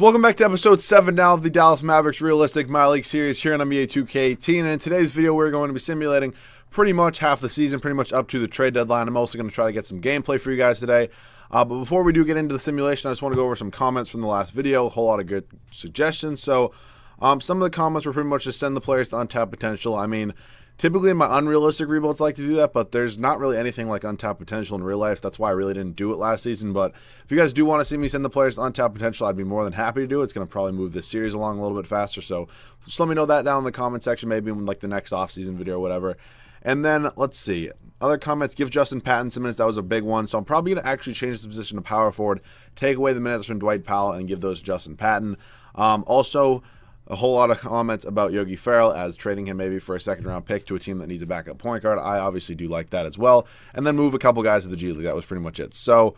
So welcome back to episode 7 now of the Dallas Mavericks Realistic My League series here on NBA 2K18. And in today's video, we're going to be simulating pretty much half the season, pretty much up to the trade deadline. I'm also going to try to get some gameplay for you guys today. But before we do get into the simulation, I just want to go over some comments from the last video. A whole lot of good suggestions. So some of the comments were pretty much just send the players to untapped potential. I mean, typically in my unrealistic rebuilds I like to do that, but there's not really anything like untapped potential in real life. That's why I really didn't do it last season. But if you guys do want to see me send the players to untapped potential, I'd be more than happy to do it. It's going to probably move this series along a little bit faster. So just let me know that down in the comment section, maybe in like the next offseason video or whatever. And then let's see. Other comments, give Justin Patton some minutes. That was a big one. So I'm probably going to actually change the position to power forward, take away the minutes from Dwight Powell, and give those to Justin Patton. Also, a whole lot of comments about Yogi Ferrell as trading him maybe for a second-round pick to a team that needs a backup point guard. I obviously do like that as well. And then move a couple guys to the G League. That was pretty much it. So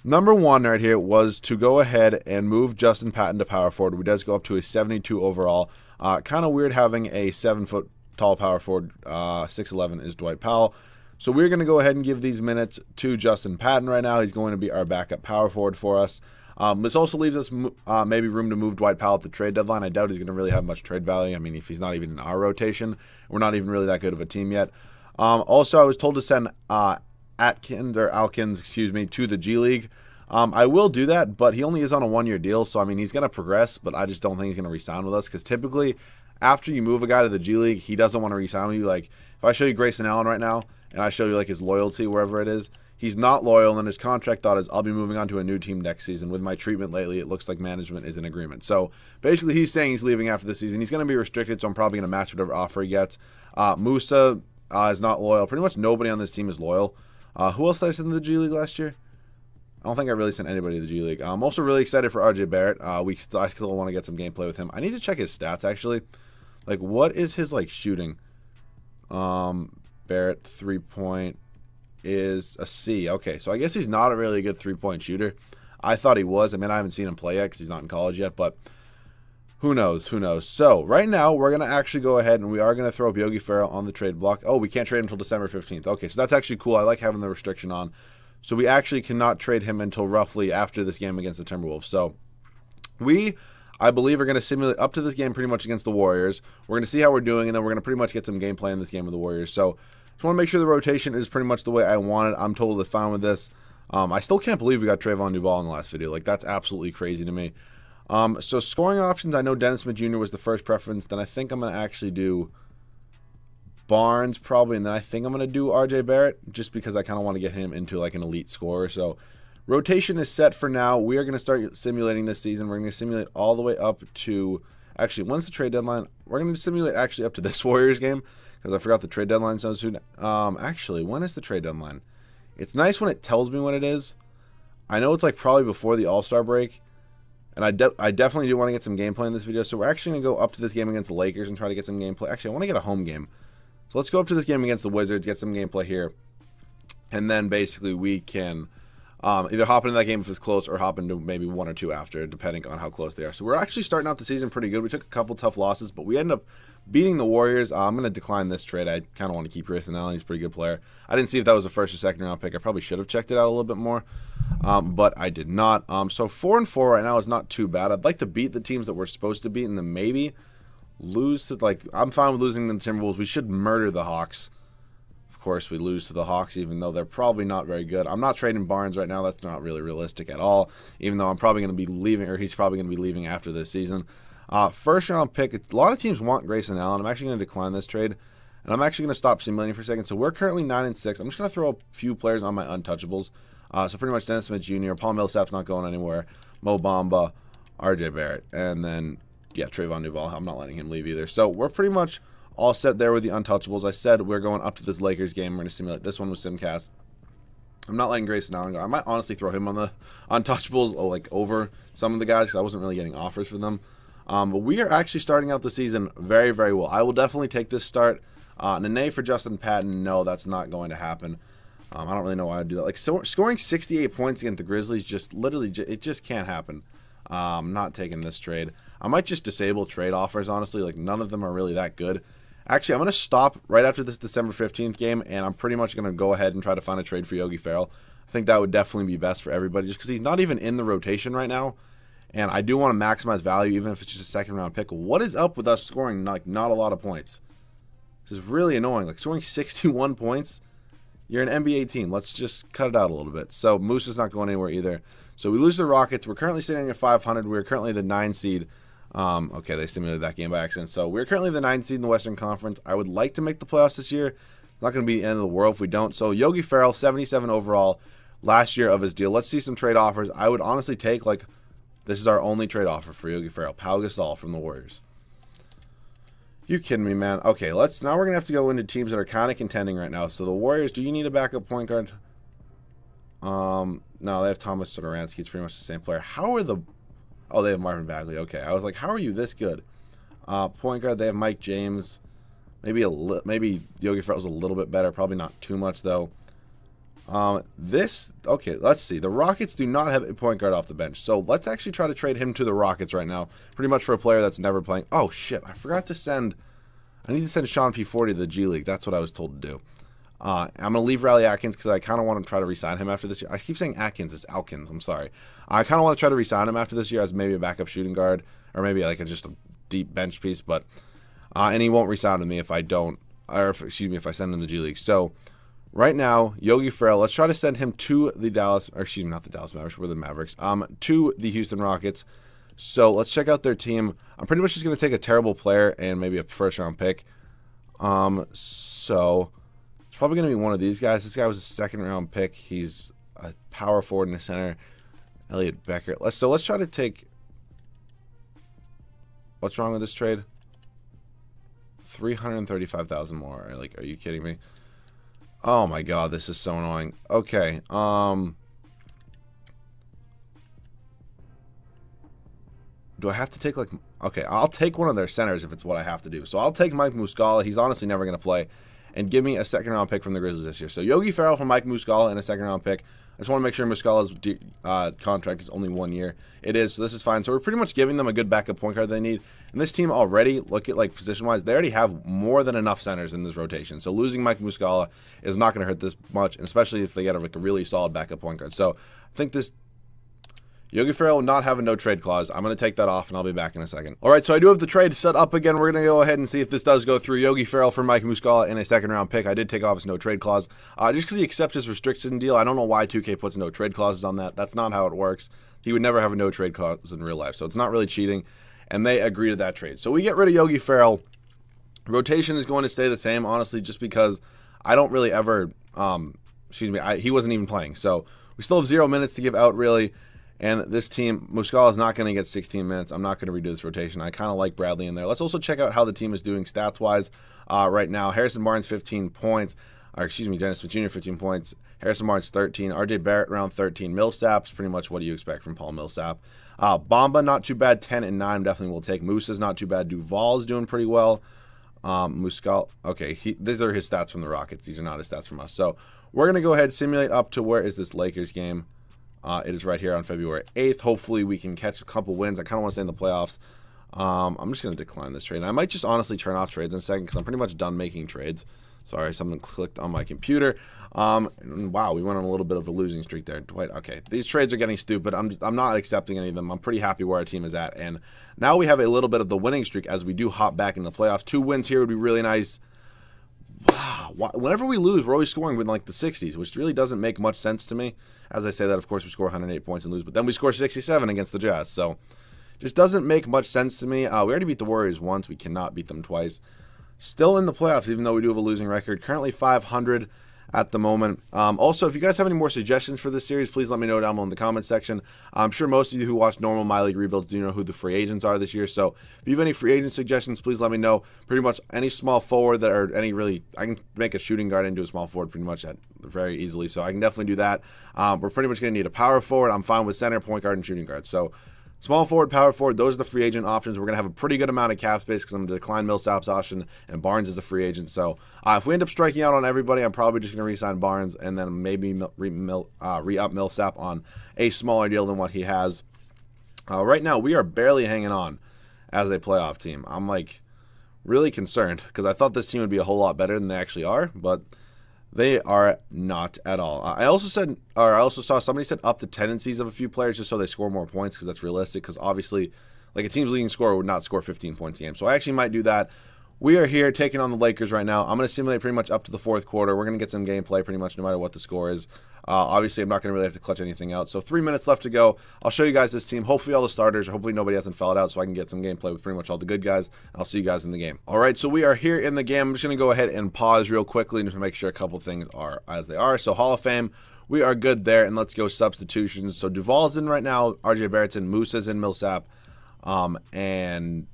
number one right here was to go ahead and move Justin Patton to power forward. We does go up to a 72 overall. Kind of weird having a 7-foot tall power forward. 6'11" is Dwight Powell. So we're going to go ahead and give these minutes to Justin Patton right now. He's going to be our backup power forward for us. This also leaves us maybe room to move Dwight Powell at the trade deadline. I doubt he's going to really have much trade value. I mean, if he's not even in our rotation, we're not even really that good of a team yet. Also, I was told to send Alkins, to the G League. I will do that, but he only is on a 1-year deal, so I mean, he's going to progress, but I just don't think he's going to re-sign with us, because typically, after you move a guy to the G League, he doesn't want to re-sign with you. Like, if I show you Grayson Allen right now, and I show you like his loyalty wherever it is, he's not loyal, and then his contract thought is, I'll be moving on to a new team next season. With my treatment lately, it looks like management is in agreement. So basically, he's saying he's leaving after this season. He's going to be restricted, so I'm probably going to match whatever offer he gets. Musa is not loyal. Pretty much nobody on this team is loyal. Who else did I send to the G League last year? I don't think I really sent anybody to the G League. I'm also really excited for RJ Barrett. I still want to get some gameplay with him. I need to check his stats, actually. Like, what is his, like, shooting? Barrett, 3-point is a C. Okay, so I guess he's not a really good 3-point shooter. I thought he was. I mean, I haven't seen him play yet because he's not in college yet, but who knows? Who knows? So right now, we're going to actually go ahead and we are going to throw up Yogi Ferrell on the trade block. Oh, we can't trade him until December 15th. Okay, so that's actually cool. I like having the restriction on. So we actually cannot trade him until roughly after this game against the Timberwolves. So I believe we're going to simulate up to this game pretty much against the Warriors. We're going to see how we're doing, and then we're going to pretty much get some gameplay in this game with the Warriors. So just want to make sure the rotation is pretty much the way I want it. I'm totally fine with this. I still can't believe we got Trayvon Duval in the last video. Like, that's absolutely crazy to me. So scoring options, I know Dennis Smith Jr. was the first preference. Then I think I'm going to actually do Barnes probably, and then I think I'm going to do RJ Barrett just because I kind of want to get him into like an elite scorer. So rotation is set for now. We are going to start simulating this season. We're going to simulate all the way up to, actually, when's the trade deadline? We're going to simulate actually up to this Warriors game, because I forgot the trade deadline so soon. Actually, when is the trade deadline? It's nice when it tells me when it is. I know it's like probably before the All-Star break, and I definitely do want to get some gameplay in this video. So we're actually going to go up to this game against the Lakers and try to get some gameplay. Actually, I want to get a home game. So let's go up to this game against the Wizards, get some gameplay here, and then basically we can either hop into that game if it's close or hop into maybe 1 or 2 after, depending on how close they are. So we're actually starting out the season pretty good. We took a couple tough losses, but we ended up beating the Warriors. I'm going to decline this trade. I kind of want to keep Grayson Allen. He's a pretty good player. I didn't see if that was a first or second round pick. I probably should have checked it out a little bit more, but I did not. So 4-4 right now is not too bad. I'd like to beat the teams that we're supposed to beat and then maybe lose to, like, I'm fine with losing to the Timberwolves. We should murder the Hawks. Of course, we lose to the Hawks, even though they're probably not very good. I'm not trading Barnes right now. That's not really realistic at all, even though I'm probably going to be leaving, or he's probably going to be leaving after this season. First round pick, a lot of teams want Grayson Allen. I'm actually going to decline this trade, and I'm actually going to stop simulating for a second. So we're currently 9-6. I'm just going to throw a few players on my untouchables. So pretty much Dennis Smith Jr., Paul Millsap's not going anywhere, Mo Bamba, RJ Barrett, and then, yeah, Trayvon Duval. I'm not letting him leave either. So we're pretty much all set there with the untouchables. I said we're going up to this Lakers game. We're going to simulate this one with Simcast. I'm not letting Grayson Allen go. I might honestly throw him on the untouchables, like over some of the guys, because I wasn't really getting offers for them. But we are actually starting out the season very, very well. I will definitely take this start. Nene for Justin Patton, no, that's not going to happen. I don't really know why I'd do that. Like, scoring 68 points against the Grizzlies, just literally, it just can't happen. I'm not taking this trade. I might just disable trade offers, honestly. Like, none of them are really that good. Actually, I'm going to stop right after this December 15th game, and I'm pretty much going to go ahead and try to find a trade for Yogi Ferrell. I think that would definitely be best for everybody, just because he's not even in the rotation right now. And I do want to maximize value, even if it's just a second-round pick. What is up with us scoring like not a lot of points? This is really annoying. Like scoring 61 points. You're an NBA team. Let's just cut it out a little bit. So Moose is not going anywhere either. So we lose the Rockets. We're currently sitting at 500. We're currently the 9 seed. Okay, they simulated that game by accident. So we're currently the 9 seed in the Western Conference. I would like to make the playoffs this year. It's not going to be the end of the world if we don't. So Yogi Ferrell, 77 overall last year of his deal. Let's see some trade offers. I would honestly take, like, this is our only trade offer for Yogi Ferrell. Pau Gasol from the Warriors. You kidding me, man? Okay, now we're going to have to go into teams that are kind of contending right now. So the Warriors, do you need a backup point guard? No, they have Thomas Satoransky. It's pretty much the same player. How are the... Oh, they have Marvin Bagley. Okay, I was like, how are you this good? Point guard, they have Mike James. Maybe Yogi Ferrell's a little bit better. Probably not too much, though. Okay, let's see. The Rockets do not have a point guard off the bench. So let's actually try to trade him to the Rockets right now. Pretty much for a player that's never playing. Oh, shit. I forgot to send... I need to send Sean P40 to the G League. That's what I was told to do. I'm going to leave Riley Atkins because I kind of want to try to re-sign him after this year. I keep saying Atkins. It's Alkins. I'm sorry. I kind of want to try to re-sign him after this year as maybe a backup shooting guard or maybe like just a deep bench piece. But and he won't re-sign with me if I don't, or if I send him to the G League. So right now, Yogi Ferrell, let's try to send him to the not the Dallas Mavericks, we're the Mavericks, to the Houston Rockets. So let's check out their team. I'm pretty much just going to take a terrible player and maybe a first-round pick. So it's probably going to be one of these guys. This guy was a second-round pick. He's a power forward in the center. Elliot Becker. Let's try to take... What's wrong with this trade? 335,000 more. Like, are you kidding me? Oh my god, this is so annoying. Okay, do I have to take, like... Okay, I'll take one of their centers if it's what I have to do. So I'll take Mike Muscala. He's honestly never going to play. And give me a second-round pick from the Grizzlies this year. So Yogi Ferrell from Mike Muscala and a second-round pick. I just want to make sure Muscala's contract is only 1 year. It is, so this is fine. So we're pretty much giving them a good backup point guard they need. And this team already, look at like position-wise, they already have more than enough centers in this rotation. So losing Mike Muscala is not going to hurt this much, and especially if they get like a really solid backup point guard. So I think this... Yogi Ferrell will not have a no-trade clause. I'm going to take that off, and I'll be back in a second. All right, so I do have the trade set up again. We're going to go ahead and see if this does go through. Yogi Ferrell for Mike Muscala in a second-round pick. I did take off his no-trade clause. Just because he accepts his restriction deal, I don't know why 2K puts no-trade clauses on that. That's not how it works. He would never have a no-trade clause in real life, so it's not really cheating, and they agree to that trade. So we get rid of Yogi Ferrell. Rotation is going to stay the same, honestly, just because I don't really ever, he wasn't even playing. So we still have 0 minutes to give out, really. And this team, Muscala is not going to get 16 minutes. I'm not going to redo this rotation. I kind of like Bradley in there. Let's also check out how the team is doing stats-wise right now. Harrison Barnes, 15 points. Dennis Smith Jr., 15 points. Harrison Barnes, 13. RJ Barrett, around 13. Millsap's pretty much what do you expect from Paul Millsap. Bamba, not too bad. 10 and 9, definitely will take. Moose is not too bad. Duval's doing pretty well. Muscala, okay, these are his stats from the Rockets. These are not his stats from us. So we're going to go ahead and simulate up to where is this Lakers game. It is right here on February 8th. Hopefully we can catch a couple wins. I kind of want to stay in the playoffs. I'm just going to decline this trade. I might just honestly turn off trades in a second because I'm pretty much done making trades. Sorry, something clicked on my computer. And wow, we went on a little bit of a losing streak there. Dwight, okay, these trades are getting stupid. I'm not accepting any of them. I'm pretty happy where our team is at. And now we have a little bit of the winning streak as we do hop back in the playoffs. 2 wins here would be really nice. Wow, whenever we lose, we're always scoring with like the 60s, which really doesn't make much sense to me. As I say that, of course, we score 108 points and lose, but then we score 67 against the Jazz. So just doesn't make much sense to me. We already beat the Warriors once. We cannot beat them twice. Still in the playoffs, even though we do have a losing record. Currently 500 at the moment. Also, if you guys have any more suggestions for this series, please let me know down below in the comment section. I'm sure most of you who watch normal My League Rebuilds do know who the free agents are this year. So if you have any free agent suggestions, please let me know. Pretty much any small forward that are any really, I can make a shooting guard into a small forward pretty much very easily. So I can definitely do that. We're pretty much going to need a power forward. I'm fine with center, point guard, and shooting guard. So small forward, power forward, those are the free agent options. We're going to have a pretty good amount of cap space because I'm going to decline Millsap's option, and Barnes is a free agent. So if we end up striking out on everybody, I'm probably just going to re-sign Barnes and then maybe re-up Millsap on a smaller deal than what he has. Right now, we are barely hanging on as a playoff team. I'm like really concerned because I thought this team would be a whole lot better than they actually are, but They are not at all. I also saw somebody set up the tendencies of a few players just so they score more points because that's realistic. Because obviously, like a team's leading scorer would not score 15 points a game. So I actually might do that. We are here taking on the Lakers right now. I'm going to simulate pretty much up to the fourth quarter. We're going to get some gameplay pretty much no matter what the score is. Obviously, I'm not going to really have to clutch anything out. So 3 minutes left to go. I'll show you guys this team. Hopefully all the starters, or hopefully nobody hasn't fouled out so I can get some gameplay with pretty much all the good guys. I'll see you guys in the game. All right, so we are here in the game. I'm just going to go ahead and pause real quickly to make sure a couple things are as they are. So Hall of Fame, we are good there. And let's go substitutions. So Duval's in right now. RJ Barrett's in. Musa's in. Millsap. And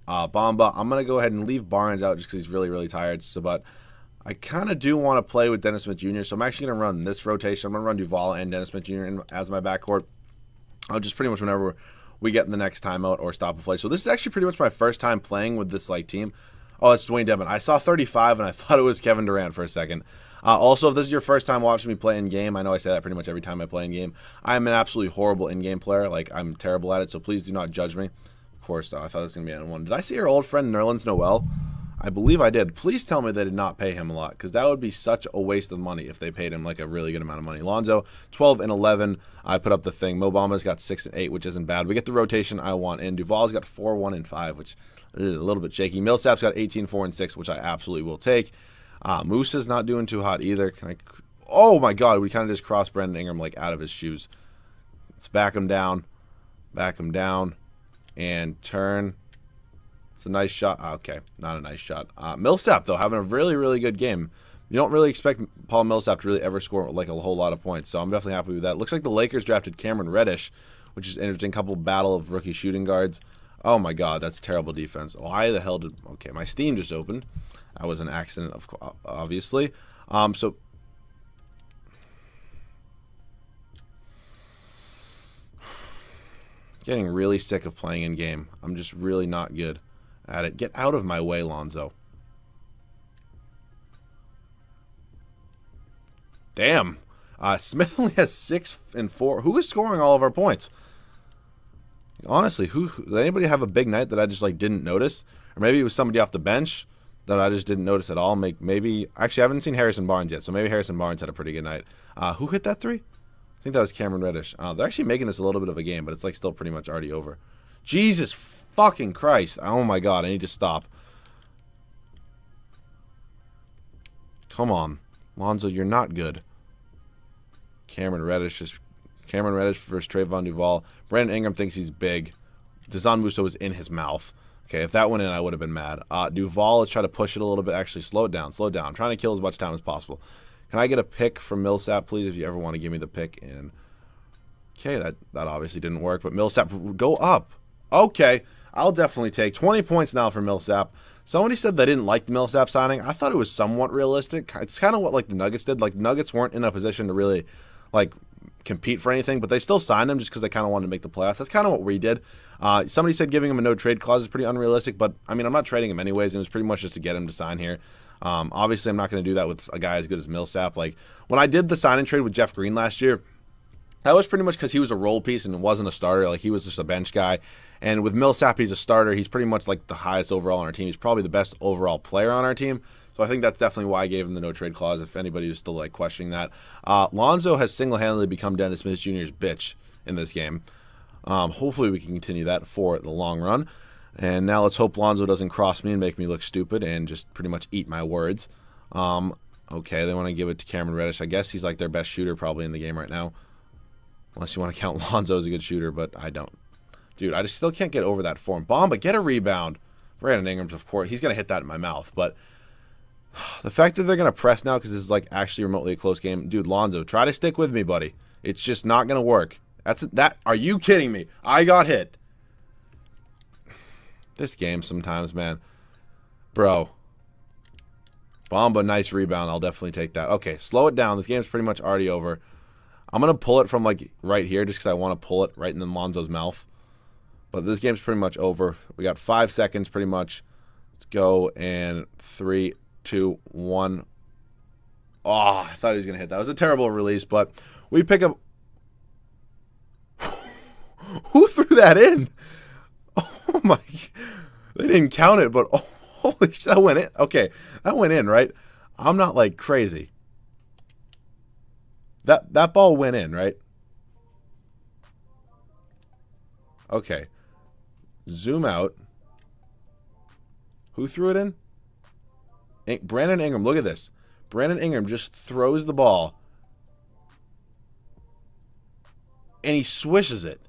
Bamba. I'm going to go ahead and leave Barnes out just because he's really, really tired. So, but I kind of do want to play with Dennis Smith Jr., so I'm actually going to run this rotation. I'm going to run Duval and Dennis Smith Jr. as my backcourt. I'll just pretty much whenever we get in the next timeout or stop a play. So this is actually pretty much my first time playing with this like team. Oh, it's Dwayne Dedmon. I saw 35 and I thought it was Kevin Durant for a second. Also, if this is your first time watching me play in game, I know I say that pretty much every time I play in game. I'm an absolutely horrible in-game player. Like, I'm terrible at it, so please do not judge me. Of course, I thought it was going to be N1. Did I see your old friend Nerlens Noel? I believe I did. Please tell me they did not pay him a lot, because that would be such a waste of money if they paid him like a really good amount of money. Lonzo, 12 and 11. I put up the thing. Mo Bamba's got 6 and 8, which isn't bad. We get the rotation I want in. Duval's got 4, 1 and 5, which is a little bit shaky. Millsap's got 18, 4 and 6, which I absolutely will take. Musa's not doing too hot either. Oh my God, we kind of just crossed Brandon Ingram like out of his shoes. Let's back him down, and turn. It's a nice shot. Okay, not a nice shot. Millsap, though, having a really, really good game. You don't really expect Paul Millsap to really ever score like a whole lot of points, so I'm definitely happy with that. Looks like the Lakers drafted Cameron Reddish, which is an interesting couple battle of rookie shooting guards. Oh my God, that's terrible defense. Why the hell did... Okay, my Steam just opened. That was an accident, obviously. So... Getting really sick of playing in game. I'm just really not good at it. Get out of my way, Lonzo. Damn. Smith only has 6 and 4. Who is scoring all of our points? Honestly, did anybody have a big night that I just like didn't notice? Or maybe it was somebody off the bench that I just didn't notice at all. Maybe actually I haven't seen Harrison Barnes yet, so maybe Harrison Barnes had a pretty good night. Who hit that 3? I think that was Cameron Reddish. They're actually making this a little bit of a game, but it's like still pretty much already over. Jesus fucking Christ. Oh my God, I need to stop. Come on. Lonzo, you're not good. Cameron Reddish versus Trayvon Duval. Brandon Ingram thinks he's big. Dazan Musa was in his mouth. Okay, if that went in, I would have been mad. Duval, let's try to push it a little bit. Actually, slow it down. I'm trying to kill as much time as possible. Can I get a pick from Millsap, please, if you ever want to give me the pick? And okay, that obviously didn't work, but Millsap, go up. Okay, I'll definitely take 20 points now for Millsap. Somebody said they didn't like the Millsap signing. I thought it was somewhat realistic. It's kind of what like the Nuggets did. Like the Nuggets weren't in a position to really like compete for anything, but they still signed him just because they kind of wanted to make the playoffs. That's kind of what we did. Somebody said giving him a no trade clause is pretty unrealistic, but I mean, I'm not trading him anyways. It was pretty much just to get him to sign here. Obviously, I'm not going to do that with a guy as good as Millsap. Like when I did the sign and trade with Jeff Green last year, that was pretty much because he was a role piece and wasn't a starter. Like he was just a bench guy. And with Millsap, he's a starter. He's pretty much like the highest overall on our team. He's probably the best overall player on our team. So I think that's definitely why I gave him the no trade clause. If anybody was still like questioning that, Lonzo has single-handedly become Dennis Smith Jr.'s bitch in this game. Hopefully, we can continue that for the long run. And now let's hope Lonzo doesn't cross me and make me look stupid and just pretty much eat my words. Okay, they want to give it to Cameron Reddish. I guess he's like their best shooter probably in the game right now. Unless you want to count Lonzo as a good shooter, but I don't. Dude, I just still can't get over that form. Bamba, get a rebound. Brandon Ingram's, of course, he's going to hit that in my mouth. But the fact that they're going to press now because this is like actually remotely a close game. Dude, Lonzo, try to stick with me, buddy. It's just not going to work. Are you kidding me? I got hit. This game sometimes, man. Bro. Bamba, nice rebound. I'll definitely take that. Okay, slow it down. This game's pretty much already over. I'm going to pull it from, like, right here just because I want to pull it right in Lonzo's mouth. But this game's pretty much over. We got 5 seconds pretty much. Let's go. And 3, 2, 1. Oh, I thought he was going to hit that. It was a terrible release, but we pick up... Who threw that in? Oh, my... They didn't count it, but... Oh, holy shit, that went in. Okay, that went in, right? I'm not, like, crazy. That ball went in, right? Okay. Zoom out. Who threw it in? Brandon Ingram. Look at this. Brandon Ingram just throws the ball. And he swishes it.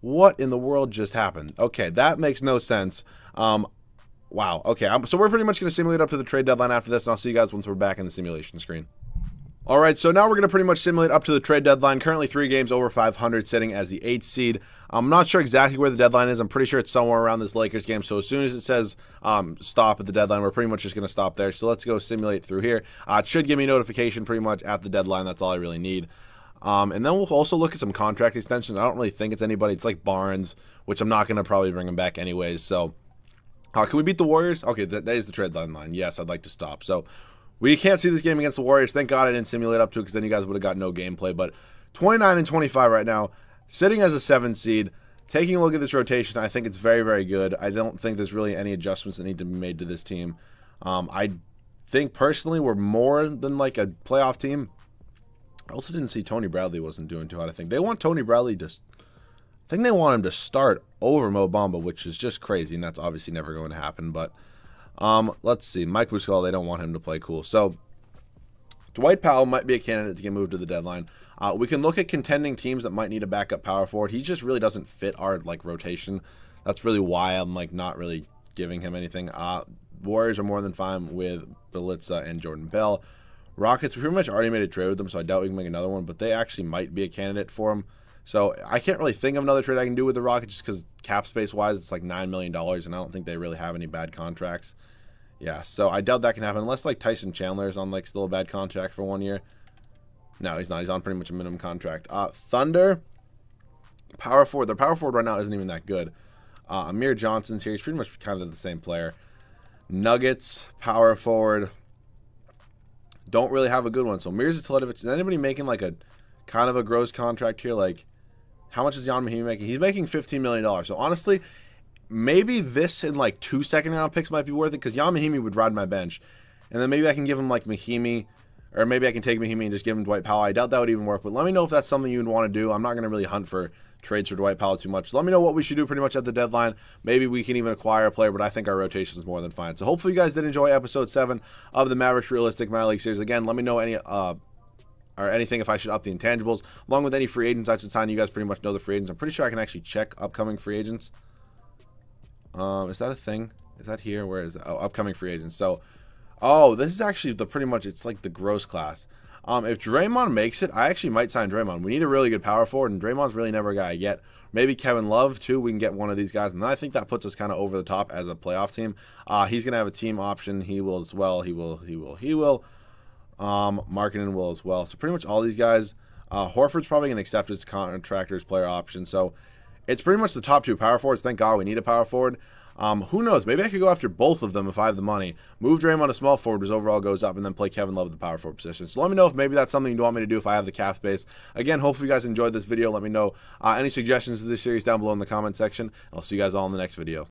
What in the world just happened? Okay, that makes no sense. Wow. Okay, so we're pretty much going to simulate up to the trade deadline after this, and I'll see you guys once we're back in the simulation screen. All right, so now we're going to pretty much simulate up to the trade deadline. Currently 3 games over 500, sitting as the 8th seed. I'm not sure exactly where the deadline is. I'm pretty sure it's somewhere around this Lakers game. So as soon as it says stop at the deadline, we're pretty much just going to stop there. So let's go simulate through here. It should give me a notification pretty much at the deadline. That's all I really need. And then we'll also look at some contract extensions. I don't really think it's anybody. It's like Barnes, which I'm not going to probably bring him back anyways. So can we beat the Warriors? Okay, that is the trade deadline. Yes, I'd like to stop. So we can't see this game against the Warriors. Thank God I didn't simulate up to it, because then you guys would have got no gameplay. But 29 and 25 right now, sitting as a 7th seed. Taking a look at this rotation, I think it's very, very good. I don't think there's really any adjustments that need to be made to this team. I think personally we're more than like a playoff team. I also didn't see Tony Bradley wasn't doing too hot. I think they want Tony Bradley to, I think they want him to start over Mo Bamba, which is just crazy, and that's obviously never going to happen. But let's see, Mike Muscala, they don't want him to play cool. So Dwight Powell might be a candidate to get moved to the deadline. We can look at contending teams that might need a backup power forward. He just really doesn't fit our like rotation. That's really why I'm like not really giving him anything. Warriors are more than fine with Bielitsa and Jordan Bell. Rockets, we pretty much already made a trade with them, so I doubt we can make another one, but they actually might be a candidate for him. So I can't really think of another trade I can do with the Rockets, just because cap space wise it's like $9 million, and I don't think they really have any bad contracts. Yeah, so I doubt that can happen unless like Tyson Chandler is on like still a bad contract for 1 year. No, he's not. He's on pretty much a minimum contract. Thunder, power forward. Their power forward right now isn't even that good. Amir Johnson's here. He's pretty much kind of the same player. Nuggets, power forward. Don't really have a good one. So Mirza Teletovic, is anybody making like a kind of a gross contract here? Like, how much is Jan Mahimi making? He's making $15 million. So honestly, maybe this and like 2 second-round picks might be worth it, because Jan Mahimi would ride my bench. And then maybe I can give him like Mahimi, or maybe I can take Mahimi and just give him Dwight Powell. I doubt that would even work, but let me know if that's something you'd want to do. I'm not going to really hunt for trades for Dwight Powell too much. Let me know what we should do pretty much at the deadline. Maybe we can even acquire a player, but I think our rotation is more than fine. So hopefully you guys did enjoy episode 7 of the Mavericks Realistic Minor League Series. Again, let me know any or anything if I should up the intangibles, along with any free agents I should sign. You guys pretty much know the free agents. I'm pretty sure I can actually check upcoming free agents. Is that a thing? Is that here? Where is that? Oh, upcoming free agents. So, oh, this is actually the pretty much, it's like the gross class. If Draymond makes it, I actually might sign Draymond. We need a really good power forward, and Draymond's really never a guy yet. Maybe Kevin Love, too. We can get one of these guys, and then I think that puts us kind of over the top as a playoff team. He's going to have a team option. He will as well. He will. Markkinen will as well. So pretty much all these guys. Horford's probably going to accept his contractor's player option. So it's pretty much the top 2 power forwards. Thank God we need a power forward. Who knows? Maybe I could go after both of them if I have the money. Move Draymond to small forward, his overall goes up, and then play Kevin Love at the power forward position. So let me know if maybe that's something you want me to do if I have the cap space. Again, hopefully you guys enjoyed this video. Let me know any suggestions to this series down below in the comment section. I'll see you guys all in the next video.